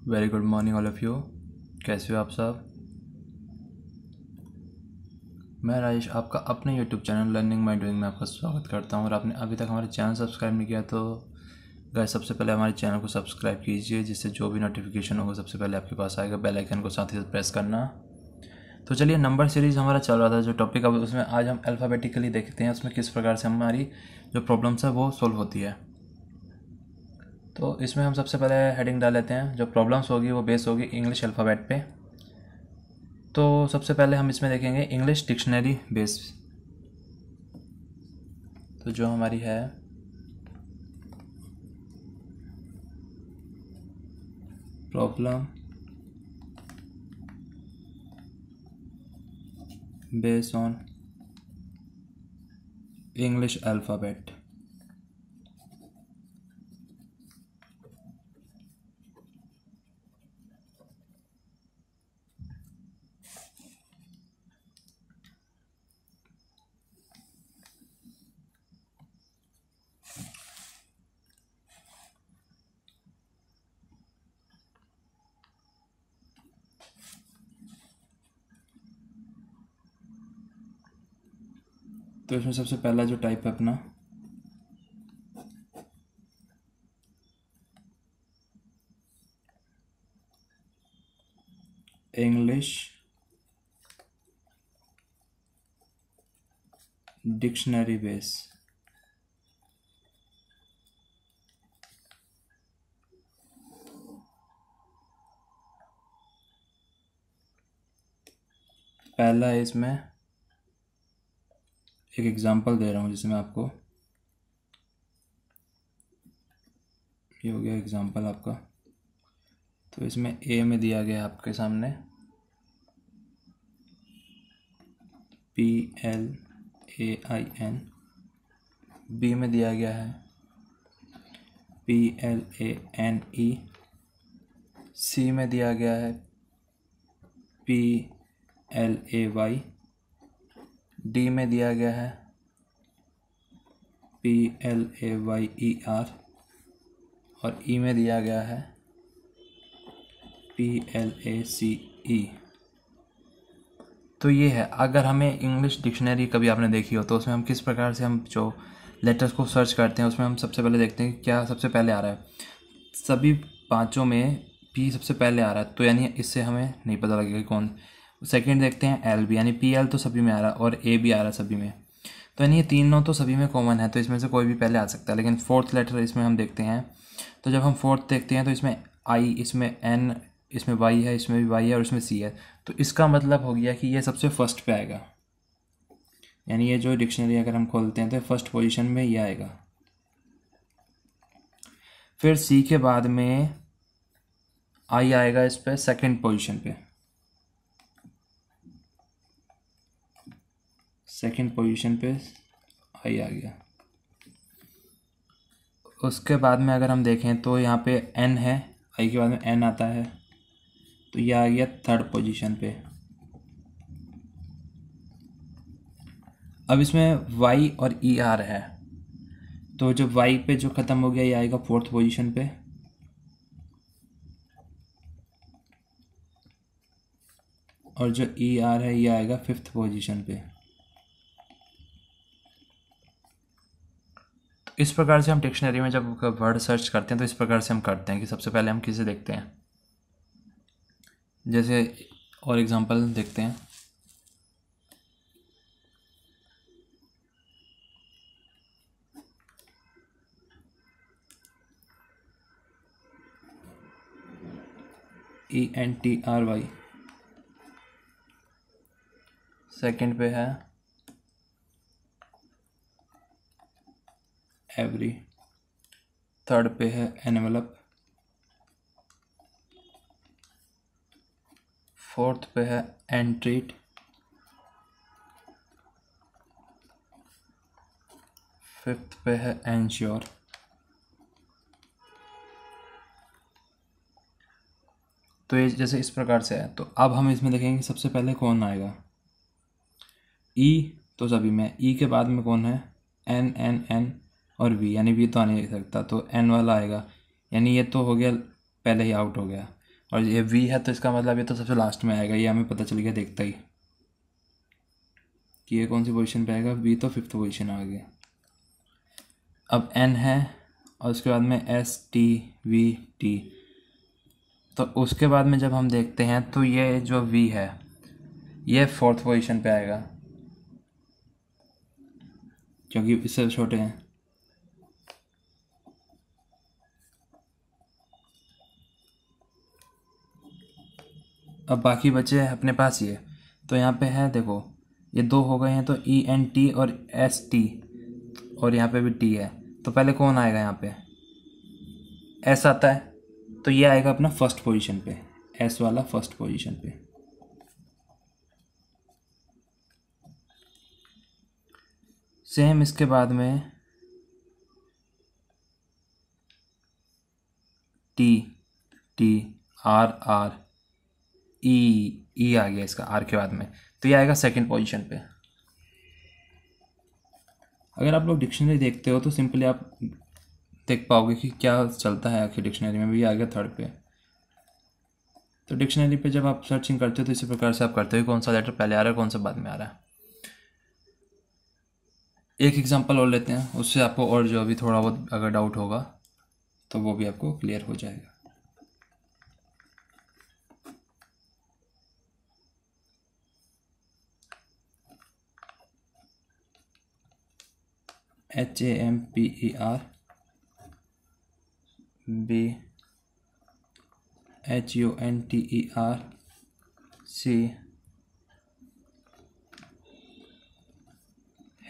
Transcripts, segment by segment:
Very good morning all of you. कैसे हो आप सब? मैं राजेश आपका अपने YouTube channel learning by doing में आपका स्वागत करता हूं। और आपने अभी तक हमारे चैनल सब्सक्राइब नहीं किया तो गाइस सबसे पहले हमारे चैनल को सब्सक्राइब कीजिए, जिससे जो भी नोटिफिकेशन होगा सबसे पहले आपके पास आएगा। बेल आइकन को साथ ही साथ प्रेस करना। तो चलिए, नंबर सीरीज़ हमारा चल रहा था जो टॉपिक, अब उसमें आज हम अल्फ़ाबेटिकली देखते हैं उसमें किस प्रकार से हमारी जो प्रॉब्लम्स है वो सोल्व होती है। तो इसमें हम सबसे पहले हेडिंग डाल लेते हैं। जो प्रॉब्लम्स होगी वो बेस होगी इंग्लिश अल्फ़ाबेट पे। तो सबसे पहले हम इसमें देखेंगे इंग्लिश डिक्शनरी बेस। तो जो हमारी है problem base on English alphabet. तो इसमें सबसे पहला जो टाइप है अपना इंग्लिश डिक्शनरी बेस। पहला है, इसमें एक एग्जांपल दे रहा हूँ जिसमें आपको, ये हो गया एग्जांपल आपका। तो इसमें ए में दिया गया है आपके सामने PLAIN, बी में दिया गया है PLANE, सी में दिया गया है PLAY, डी में दिया गया है PLAYER और ई में दिया गया है PLACE। तो ये है, अगर हमें इंग्लिश डिक्शनरी कभी आपने देखी हो तो उसमें हम किस प्रकार से हम जो लेटर्स को सर्च करते हैं उसमें हम सबसे पहले देखते हैं क्या सबसे पहले आ रहा है। सभी पांचों में पी सबसे पहले आ रहा है, तो यानी इससे हमें नहीं पता लगेगा कि कौन। सेकंड देखते हैं एल भी, यानी PL तो सभी में आ रहा है और ए भी आ रहा है सभी में, तो यानी ये तीनों तो सभी में कॉमन है, तो इसमें से कोई भी पहले आ सकता है। लेकिन फोर्थ लेटर इसमें हम देखते हैं, तो जब हम फोर्थ देखते हैं तो इसमें आई, इसमें एन, इसमें वाई है, इसमें भी वाई है और इसमें सी है। तो इसका मतलब हो गया कि ये सबसे फर्स्ट पे आएगा, यानी ये जो डिक्शनरी अगर हम खोलते हैं तो फर्स्ट पोजीशन में ये आएगा। फिर सी के बाद में आई आएगा इस पे सेकंड पोजीशन पे, सेकंड पोजीशन पे आई आ गया। उसके बाद में अगर हम देखें तो यहाँ पे एन है, आई के बाद में एन आता है, तो ये आ गया थर्ड पोजीशन पे। अब इसमें वाई और ER है, तो जब वाई पे जो ख़त्म हो गया ये आएगा फोर्थ पोजीशन पे, और जो ER है ये आएगा फिफ्थ पोजीशन पे। तो इस प्रकार से हम डिक्शनरी में जब वर्ड सर्च करते हैं तो इस प्रकार से हम करते हैं कि सबसे पहले हम किसे देखते हैं। जैसे और एग्जांपल देखते हैं, ENTRY, सेकंड पे है एवरी, थर्ड पे है एनवेलप, फोर्थ पे है एंट्रीट, फिफ्थ पे है एंश्योर। तो ये जैसे इस प्रकार से है। तो अब हम इसमें देखेंगे सबसे पहले कौन आएगा। ई तो सभी में, ई के बाद में कौन है, एन एन एन और वी, यानी वी तो आ नहीं सकता, तो एन वाला आएगा, यानी ये तो हो गया पहले ही आउट हो गया। और ये वी है तो इसका मतलब ये तो सबसे लास्ट में आएगा, ये हमें पता चल गया देखता ही कि ये कौन सी पोजीशन पे आएगा। वी तो 5th पोजीशन आ गया। अब एन है और उसके बाद में एस टी वी टी, तो उसके बाद में जब हम देखते हैं तो ये जो वी है ये 4th पोजीशन पे आएगा क्योंकि इससे छोटे हैं। अब बाकी बचे अपने पास ये, तो यहाँ पे है देखो ये 2 हो गए हैं, तो ई एन टी और एस टी, और यहाँ पे भी टी है, तो पहले कौन आएगा यहाँ पे, एस आता है, तो ये आएगा अपना 1st पोजीशन पे, एस वाला 1st पोजीशन पे। सेम इसके बाद में T T R R E आ गया इसका आर के बाद में, तो ये आएगा 2nd पोजीशन पे। अगर आप लोग डिक्शनरी देखते हो तो सिंपली आप देख पाओगे कि क्या चलता है आखिर डिक्शनरी में भी, आ गया 3rd पे। तो डिक्शनरी पे जब आप सर्चिंग करते हो तो इसी प्रकार से आप करते हो कौन सा लेटर पहले आ रहा है कौन सा बाद में आ रहा है। एक एग्जांपल और लेते हैं, उससे आपको और जो अभी थोड़ा बहुत अगर डाउट होगा तो वो भी आपको क्लियर हो जाएगा। HAMPER BHUNTER C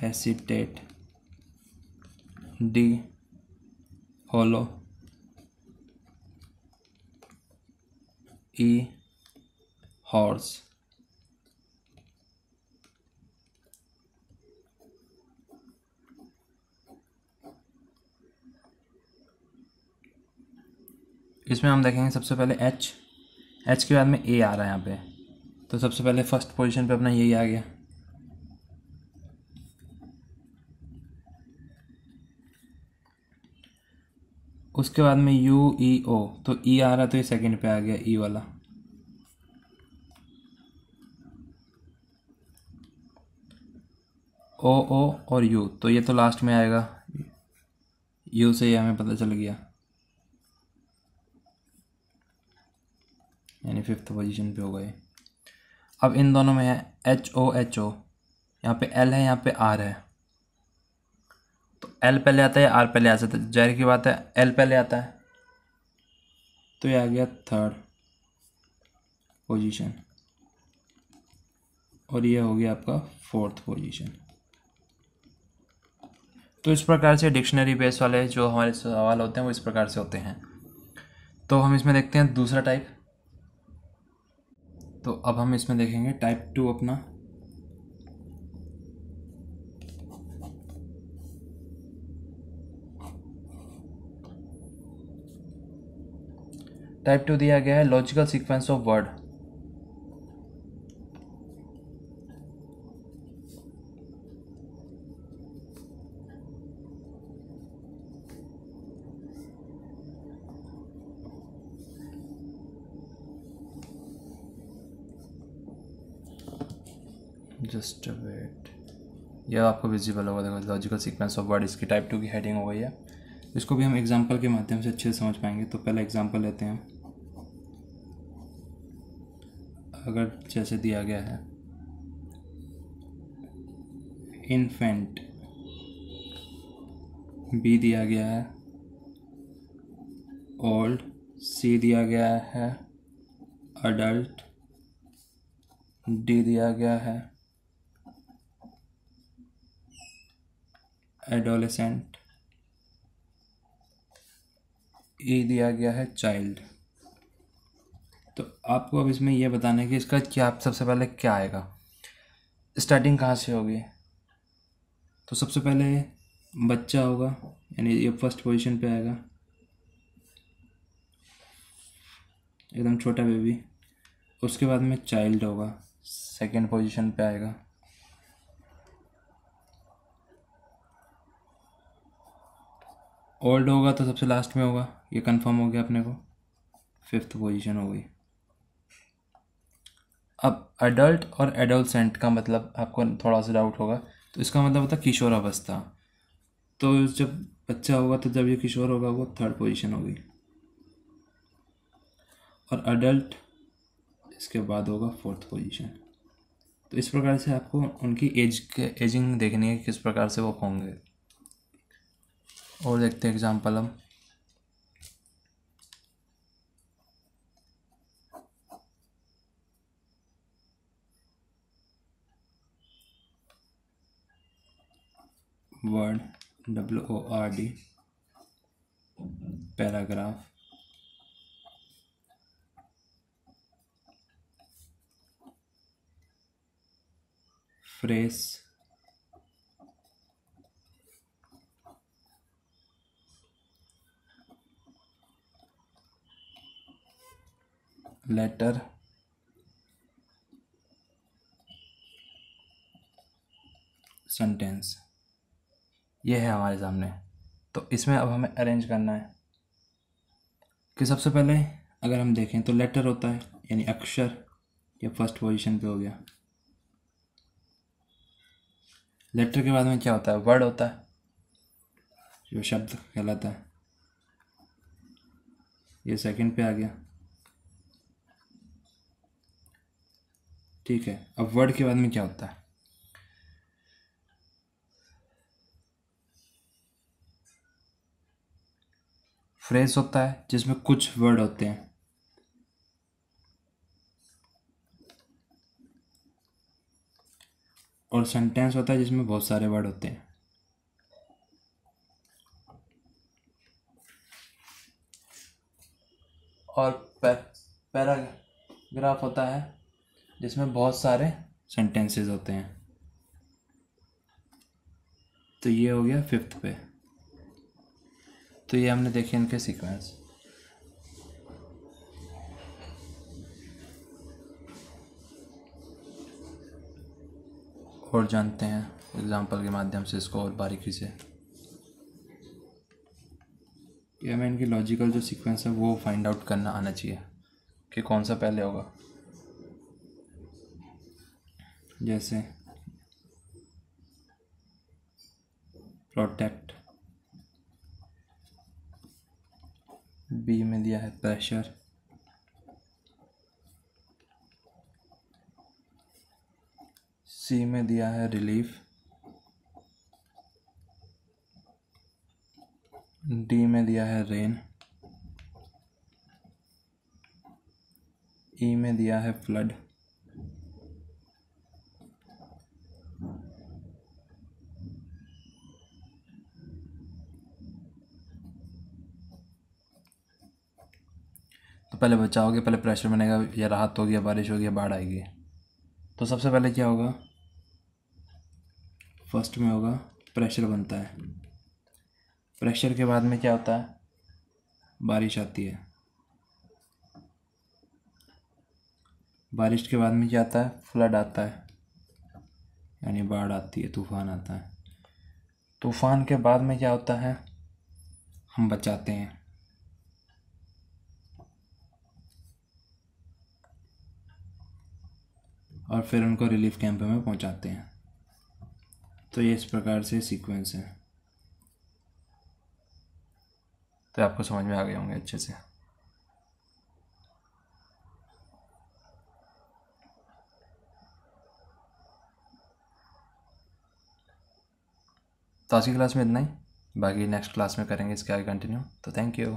hesitate, D hollow, E horse। इसमें हम देखेंगे सबसे पहले एच के बाद में ए आ रहा है यहाँ पे, तो सबसे पहले 1st पोजीशन पे अपना यही आ गया। उसके बाद में यू ई ओ, तो ई आ रहा तो ये 2nd पे आ गया ई वाला। ओ और यू, तो ये तो लास्ट में आएगा, यू से ये हमें पता चल गया, यानी 5th पोजीशन पे हो गए। अब इन दोनों में है HO, यहाँ पे L है यहाँ पे R है, तो L पहले आता है या R पहले आ जाता है, जाहिर की बात है L पहले आता है, तो ये आ गया 3rd पोजीशन, और ये हो गया आपका 4th पोजीशन। तो इस प्रकार से डिक्शनरी बेस वाले जो हमारे सवाल होते हैं वो इस प्रकार से होते हैं। तो हम इसमें देखते हैं दूसरा टाइप। तो अब हम इसमें देखेंगे टाइप 2 अपना। टाइप 2 दिया गया है logical sequence of word. Just wait, यह आपको विजिबल होगा, देखो लॉजिकल सीक्वेंस ऑफ वर्ड, इसकी टाइप 2 की हेडिंग हो गई है। इसको भी हम एग्जांपल के माध्यम से अच्छे से समझ पाएंगे। तो पहला एग्जांपल लेते हैं। अगर जैसे दिया गया है इन्फेंट, बी दिया गया है, ओल्ड सी दिया गया है, अडल्ट डी दिया गया है, एडोलेसेंट ई दिया गया है, चाइल्ड। तो आपको अब इसमें यह बताना है कि इसका क्या सबसे पहले क्या आएगा, स्टार्टिंग कहाँ से होगी। तो सबसे पहले बच्चा होगा, यानी ये 1st पोजीशन पे आएगा, एकदम छोटा बेबी। उसके बाद में चाइल्ड होगा, 2nd पोजीशन पे आएगा। ओल्ड होगा तो सबसे लास्ट में होगा, ये कंफर्म हो गया अपने को। 5th पोजीशन हो गई। अब अडल्ट और एडोलसेंट का मतलब आपको थोड़ा सा डाउट होगा, तो इसका मतलब होता है किशोरावस्था। तो जब बच्चा होगा तो जब ये किशोर होगा वो 3rd पोजीशन होगी, और अडल्ट इसके बाद होगा 4th पोजीशन। तो इस प्रकार से आपको उनकी एजिंग देखनी है किस प्रकार से वो होंगे। और देखते हैं एग्जाम्पल हम। Word WORD, paragraph, phrase, letter, sentence, ये है हमारे सामने। तो इसमें अब हमें अरेंज करना है कि सबसे पहले अगर हम देखें तो लेटर होता है यानी अक्षर, ये 1st पोजीशन पे हो गया। लेटर के बाद में क्या होता है? वर्ड होता है, जो शब्द कहलाता है, ये 2nd पे आ गया। ठीक है, अब वर्ड के बाद में क्या होता है? फ्रेज होता है जिसमें कुछ वर्ड होते हैं, और सेंटेंस होता है जिसमें बहुत सारे वर्ड होते हैं। और पैराग्राफ होता है जिसमें बहुत सारे सेंटेंसेस होते हैं। तो ये हो गया 5th पे। तो ये हमने देखे इनके सीक्वेंस। और जानते हैं एग्जाम्पल के माध्यम से इसको और बारीकी से, कि हमें इनकी लॉजिकल जो सीक्वेंस है वो फाइंड आउट करना आना चाहिए कि कौन सा पहले होगा। जैसे प्रोटेक्ट, बी में दिया है प्रेशर, सी में दिया है रिलीफ, डी में दिया है रेन, ई में दिया है फ्लड, तो पहले बचाओगे, पहले प्रेशर बनेगा, या राहत होगी, या बारिश होगी, या बाढ़ आएगी। तो सबसे पहले क्या होगा? फर्स्ट में होगा प्रेशर बनता है। प्रेशर के बाद में क्या होता है? बारिश आती है। बारिश के बाद में क्या आता है? फ्लड आता है, यानी बाढ़ आती है, तूफान आता है। तूफान के बाद में क्या होता है? हम बचाते हैं। और फिर उनको रिलीफ कैंप में पहुंचाते हैं। तो ये इस प्रकार से सीक्वेंस है। तो आपको समझ में आ गए होंगे अच्छे से। तो आज की क्लास में इतना ही, बाकी नेक्स्ट क्लास में करेंगे इसके आगे कंटिन्यू। तो थैंक यू।